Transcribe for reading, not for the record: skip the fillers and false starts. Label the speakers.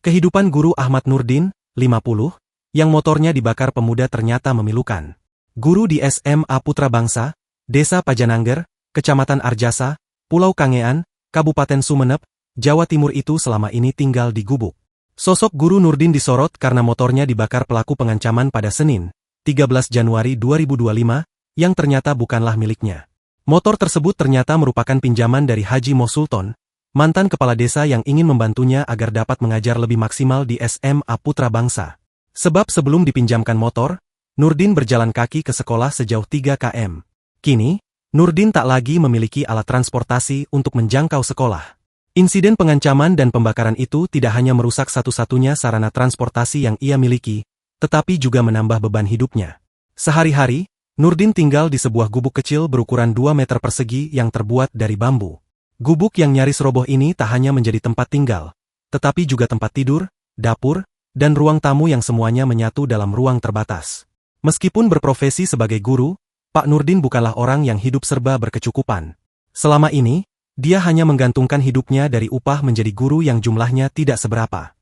Speaker 1: Kehidupan guru Ahmad Nurdin, 50, yang motornya dibakar pemuda ternyata memilukan. Guru di SMA Putra Bangsa, Desa Pajanangger, Kecamatan Arjasa, Pulau Kangean, Kabupaten Sumeneb, Jawa Timur itu selama ini tinggal di gubuk. Sosok guru Nurdin disorot karena motornya dibakar pelaku pengancaman pada Senin, 13 Januari 2025, yang ternyata bukanlah miliknya. Motor tersebut ternyata merupakan pinjaman dari Haji Moh Sultan, mantan kepala desa yang ingin membantunya agar dapat mengajar lebih maksimal di SMA Putra Bangsa. Sebab sebelum dipinjamkan motor, Nurdin berjalan kaki ke sekolah sejauh 3 km. Kini, Nurdin tak lagi memiliki alat transportasi untuk menjangkau sekolah. Insiden pengancaman dan pembakaran itu tidak hanya merusak satu-satunya sarana transportasi yang ia miliki, tetapi juga menambah beban hidupnya. Sehari-hari, Nurdin tinggal di sebuah gubuk kecil berukuran 2 meter persegi yang terbuat dari bambu. Gubuk yang nyaris roboh ini tak hanya menjadi tempat tinggal, tetapi juga tempat tidur, dapur, dan ruang tamu yang semuanya menyatu dalam ruang terbatas. Meskipun berprofesi sebagai guru, Pak Nurdin bukanlah orang yang hidup serba berkecukupan. Selama ini, dia hanya menggantungkan hidupnya dari upah menjadi guru yang jumlahnya tidak seberapa.